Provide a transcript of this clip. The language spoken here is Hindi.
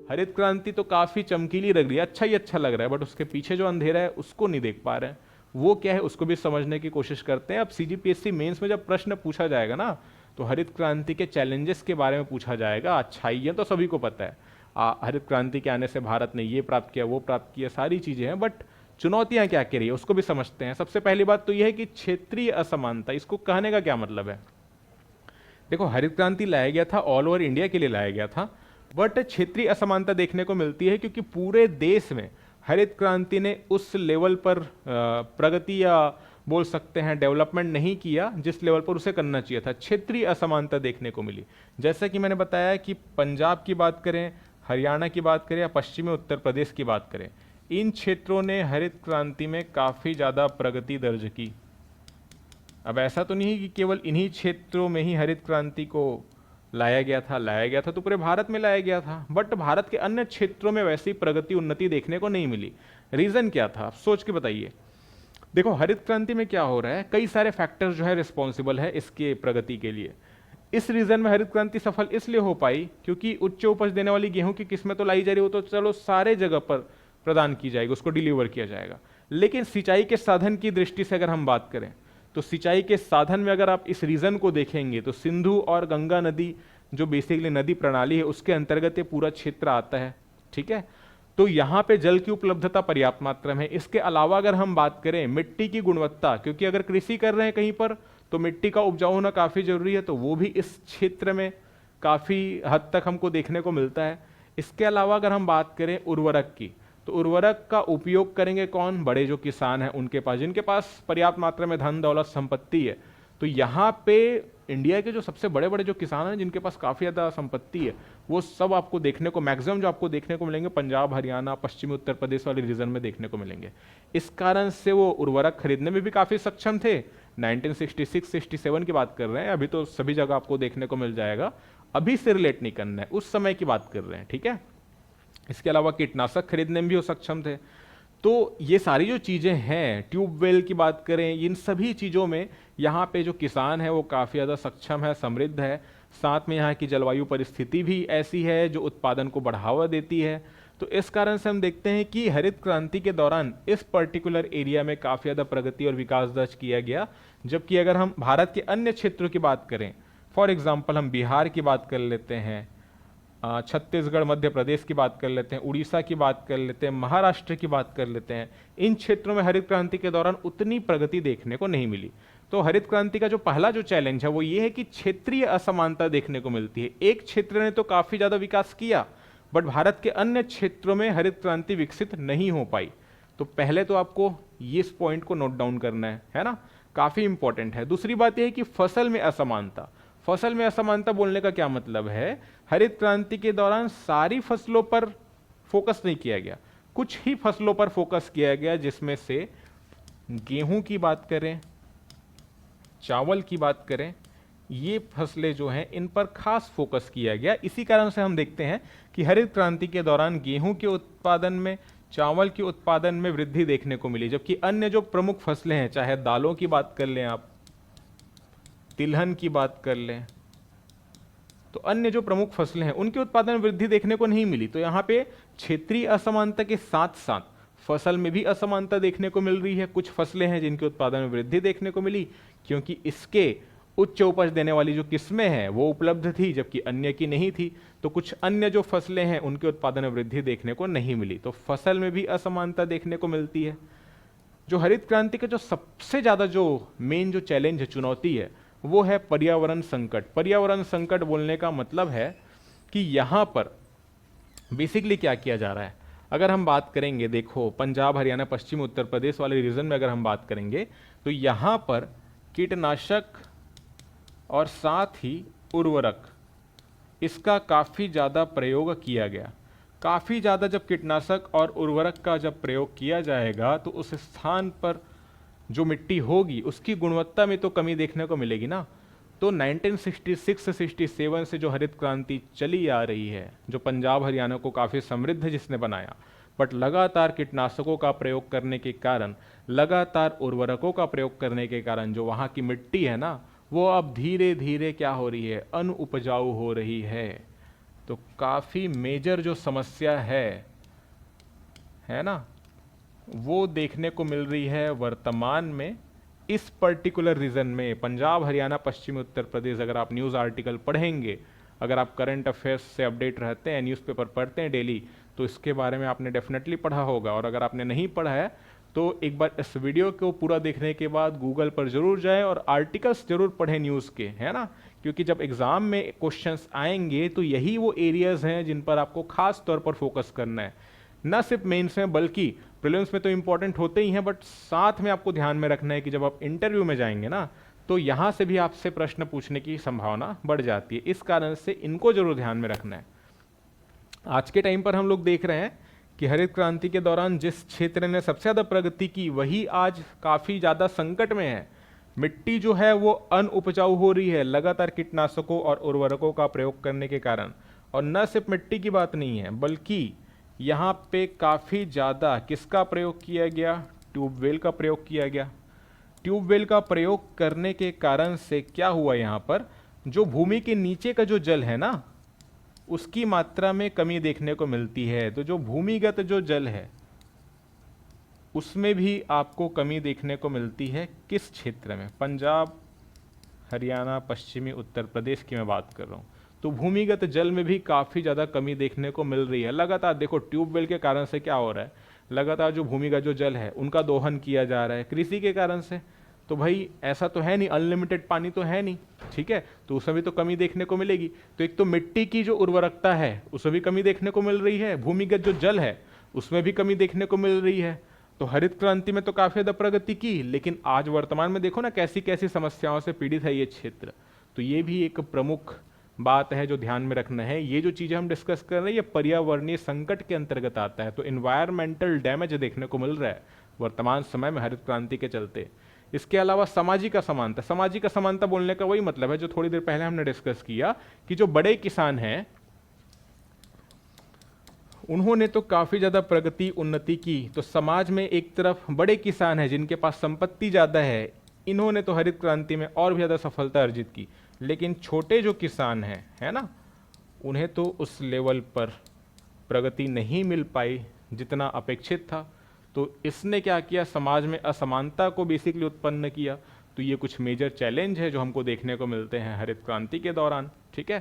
हरित क्रांति तो काफी चमकीली लग रही है, अच्छा ही अच्छा लग रहा है, बट उसके पीछे जो अंधेरा है उसको नहीं देख पा रहे हैं। वो क्या है उसको भी समझने की कोशिश करते हैं। अब सीजीपीएससी मेंस में जब प्रश्न पूछा जाएगा ना, तो हरित क्रांति के चैलेंजेस के बारे में पूछा जाएगा। अच्छाइयाँ तो सभी को पता है, हरित क्रांति के आने से भारत ने ये प्राप्त किया, वो प्राप्त किया, सारी चीजें हैं, बट चुनौतियां क्या कह रही है उसको भी समझते हैं। सबसे पहली बात तो यह है कि क्षेत्रीय असमानता, इसको कहने का क्या मतलब है। देखो, हरित क्रांति लाया गया था ऑल ओवर इंडिया के लिए लाया गया था, बट क्षेत्रीय असमानता देखने को मिलती है क्योंकि पूरे देश में हरित क्रांति ने उस लेवल पर प्रगति या बोल सकते हैं डेवलपमेंट नहीं किया जिस लेवल पर उसे करना चाहिए था। क्षेत्रीय असमानता देखने को मिली। जैसा कि मैंने बताया कि पंजाब की बात करें, हरियाणा की बात करें या पश्चिमी उत्तर प्रदेश की बात करें, इन क्षेत्रों ने हरित क्रांति में काफ़ी ज़्यादा प्रगति दर्ज की। अब ऐसा तो नहीं कि केवल इन्हीं क्षेत्रों में ही हरित क्रांति को लाया गया था तो पूरे भारत में लाया गया था, बट भारत के अन्य क्षेत्रों में वैसी प्रगति उन्नति देखने को नहीं मिली। रीजन क्या था, आप सोच के बताइए। देखो, हरित क्रांति में क्या हो रहा है, कई सारे फैक्टर्स जो है रिस्पॉन्सिबल है इसके प्रगति के लिए। इस रीजन में हरित क्रांति सफल इसलिए हो पाई क्योंकि उच्च उपज देने वाली गेहूं की किस्में तो लाई जा रही हो, तो चलो सारे जगह पर प्रदान की जाएगी, उसको डिलीवर किया जाएगा। लेकिन सिंचाई के साधन की दृष्टि से अगर हम बात करें, तो सिंचाई के साधन में अगर आप इस रीजन को देखेंगे तो सिंधु और गंगा नदी जो बेसिकली नदी प्रणाली है उसके अंतर्गत ये पूरा क्षेत्र आता है। ठीक है, तो यहाँ पे जल की उपलब्धता पर्याप्त मात्रा में है। इसके अलावा अगर हम बात करें मिट्टी की गुणवत्ता, क्योंकि अगर कृषि कर रहे हैं कहीं पर तो मिट्टी का उपजाऊ होना काफी जरूरी है, तो वो भी इस क्षेत्र में काफी हद तक हमको देखने को मिलता है। इसके अलावा अगर हम बात करें उर्वरक की, तो उर्वरक का उपयोग करेंगे कौन, बड़े जो किसान हैं उनके पास, जिनके पास पर्याप्त मात्रा में धन दौलत संपत्ति है। तो यहाँ पे इंडिया के जो सबसे बड़े बड़े जो किसान हैं जिनके पास काफी ज्यादा संपत्ति है, वो सब आपको देखने को, मैक्सिमम जो आपको देखने को मिलेंगे पंजाब, हरियाणा, पश्चिमी उत्तर प्रदेश वाले रीजन में देखने को मिलेंगे। इस कारण से वो उर्वरक खरीदने में भी काफी सक्षम थे। 1966-67 की बात कर रहे हैं, अभी तो सभी जगह आपको देखने को मिल जाएगा, अभी से रिलेट नहीं करना है, उस समय की बात कर रहे हैं। ठीक है, इसके अलावा कीटनाशक खरीदने में भी वो सक्षम थे। तो ये सारी जो चीज़ें हैं, ट्यूबवेल की बात करें, इन सभी चीज़ों में यहाँ पे जो किसान है वो काफ़ी ज़्यादा सक्षम है, समृद्ध है। साथ में यहाँ की जलवायु परिस्थिति भी ऐसी है जो उत्पादन को बढ़ावा देती है। तो इस कारण से हम देखते हैं कि हरित क्रांति के दौरान इस पर्टिकुलर एरिया में काफ़ी ज़्यादा प्रगति और विकास दर्ज किया गया। जबकि अगर हम भारत के अन्य क्षेत्रों की बात करें, फॉर एग्जाम्पल हम बिहार की बात कर लेते हैं, छत्तीसगढ़, मध्य प्रदेश की बात कर लेते हैं, उड़ीसा की बात कर लेते हैं, महाराष्ट्र की बात कर लेते हैं, इन क्षेत्रों में हरित क्रांति के दौरान उतनी प्रगति देखने को नहीं मिली। तो हरित क्रांति का जो पहला जो चैलेंज है वो ये है कि क्षेत्रीय असमानता देखने को मिलती है। एक क्षेत्र ने तो काफी ज्यादा विकास किया, बट भारत के अन्य क्षेत्रों में हरित क्रांति विकसित नहीं हो पाई। तो पहले तो आपको इस पॉइंट को नोट डाउन करना है ना, काफी इंपॉर्टेंट है। दूसरी बात यह है कि फसल में असमानता। फसल में असमानता बोलने का क्या मतलब है, हरित क्रांति के दौरान सारी फसलों पर फोकस नहीं किया गया, कुछ ही फसलों पर फोकस किया गया, जिसमें से गेहूं की बात करें, चावल की बात करें, ये फसलें जो हैं इन पर खास फोकस किया गया। इसी कारण से हम देखते हैं कि हरित क्रांति के दौरान गेहूं के उत्पादन में, चावल के उत्पादन में वृद्धि देखने को मिली। जबकि अन्य जो प्रमुख फसलें हैं, चाहे दालों की बात कर लें आप, तिलहन की बात कर लें, तो अन्य जो प्रमुख फसलें हैं उनके उत्पादन में वृद्धि देखने को नहीं मिली। तो यहाँ पे क्षेत्रीय असमानता के साथ साथ फसल में भी असमानता देखने को मिल रही है। कुछ फसलें हैं जिनके उत्पादन में वृद्धि देखने को मिली क्योंकि इसके उच्च उपज देने वाली जो किस्में हैं वो उपलब्ध थी, जबकि अन्य की नहीं थी। तो कुछ अन्य जो फसलें हैं उनके उत्पादन में वृद्धि देखने को नहीं मिली। तो फसल में भी असमानता देखने को मिलती है। जो हरित क्रांति का जो सबसे ज्यादा जो मेन जो चैलेंज है, चुनौती है, वो है पर्यावरण संकट। पर्यावरण संकट बोलने का मतलब है कि यहां पर बेसिकली क्या किया जा रहा है। अगर हम बात करेंगे, देखो पंजाब, हरियाणा, पश्चिम उत्तर प्रदेश वाले रीजन में अगर हम बात करेंगे तो यहां पर कीटनाशक और साथ ही उर्वरक, इसका काफी ज्यादा प्रयोग किया गया। काफी ज्यादा जब कीटनाशक और उर्वरक का जब प्रयोग किया जाएगा तो उस स्थान पर जो मिट्टी होगी उसकी गुणवत्ता में तो कमी देखने को मिलेगी ना। तो 1966-67 से जो हरित क्रांति चली आ रही है, जो पंजाब हरियाणा को काफ़ी समृद्ध जिसने बनाया, बट लगातार कीटनाशकों का प्रयोग करने के कारण, लगातार उर्वरकों का प्रयोग करने के कारण जो वहाँ की मिट्टी है ना, वो अब धीरे धीरे क्या हो रही है, अनुपजाऊ हो रही है। तो काफ़ी मेजर जो समस्या है ना, वो देखने को मिल रही है वर्तमान में इस पर्टिकुलर रीजन में, पंजाब, हरियाणा, पश्चिमी उत्तर प्रदेश। अगर आप न्यूज़ आर्टिकल पढ़ेंगे, अगर आप करंट अफेयर्स से अपडेट रहते हैं, न्यूज़पेपर पढ़ते हैं डेली, तो इसके बारे में आपने डेफिनेटली पढ़ा होगा। और अगर आपने नहीं पढ़ा है तो एक बार इस वीडियो को पूरा देखने के बाद गूगल पर जरूर जाएं और आर्टिकल्स जरूर पढ़ें न्यूज़ के, है ना, क्योंकि जब एग्जाम में क्वेश्चंस आएंगे तो यही वो एरियाज हैं जिन पर आपको खास तौर पर फोकस करना है। न सिर्फ मेंस में बल्कि प्रीलिम्स में तो इंपॉर्टेंट होते ही हैं, बट साथ में आपको ध्यान में रखना है कि जब आप इंटरव्यू में जाएंगे ना, तो यहाँ से भी आपसे प्रश्न पूछने की संभावना बढ़ जाती है। इस कारण से इनको जरूर ध्यान में रखना है। आज के टाइम पर हम लोग देख रहे हैं कि हरित क्रांति के दौरान जिस क्षेत्र ने सबसे ज़्यादा प्रगति की वही आज काफ़ी ज़्यादा संकट में है। मिट्टी जो है वो अनउपजाऊ हो रही है लगातार कीटनाशकों और उर्वरकों का प्रयोग करने के कारण। और न सिर्फ मिट्टी की बात नहीं है, बल्कि यहाँ पे काफ़ी ज़्यादा किसका प्रयोग किया गया, ट्यूबवेल का प्रयोग किया गया। ट्यूबवेल का प्रयोग करने के कारण से क्या हुआ, यहाँ पर जो भूमि के नीचे का जो जल है ना, उसकी मात्रा में कमी देखने को मिलती है। तो जो भूमिगत जो जल है उसमें भी आपको कमी देखने को मिलती है। किस क्षेत्र में? पंजाब, हरियाणा, पश्चिमी उत्तर प्रदेश की मैं बात कर रहा हूँ। तो भूमिगत जल में भी काफ़ी ज़्यादा कमी देखने को मिल रही है। लगातार देखो ट्यूबवेल के कारण से क्या हो रहा है, लगातार जो भूमिगत जो जल है उनका दोहन किया जा रहा है कृषि के कारण से। तो भाई ऐसा तो है नहीं, अनलिमिटेड पानी तो है नहीं, ठीक है, तो उसमें भी तो कमी देखने को मिलेगी। तो एक तो मिट्टी की जो उर्वरकता है उसमें भी कमी देखने को मिल रही है, भूमिगत जो जल है उसमें भी कमी देखने को मिल रही है। तो हरित क्रांति में तो काफ़ी ज़्यादा प्रगति की, लेकिन आज वर्तमान में देखो ना कैसी कैसी समस्याओं से पीड़ित है ये क्षेत्र। तो ये भी एक प्रमुख बात है जो ध्यान में रखना है। ये जो चीज़ें हम डिस्कस कर रहे हैं ये पर्यावरणीय संकट के अंतर्गत आता है। तो इन्वायरमेंटल डैमेज देखने को मिल रहा है वर्तमान समय में हरित क्रांति के चलते। इसके अलावा सामाजिक असमानता, सामाजिक असमानता बोलने का वही मतलब है जो थोड़ी देर पहले हमने डिस्कस किया कि जो बड़े किसान हैं उन्होंने तो काफ़ी ज़्यादा प्रगति उन्नति की। तो समाज में एक तरफ बड़े किसान हैं जिनके पास संपत्ति ज़्यादा है, इन्होंने तो हरित क्रांति में और भी ज़्यादा सफलता अर्जित की। लेकिन छोटे जो किसान हैं, है ना, उन्हें तो उस लेवल पर प्रगति नहीं मिल पाई जितना अपेक्षित था। तो इसने क्या किया, समाज में असमानता को बेसिकली उत्पन्न किया। तो ये कुछ मेजर चैलेंज है जो हमको देखने को मिलते हैं हरित क्रांति के दौरान, ठीक है।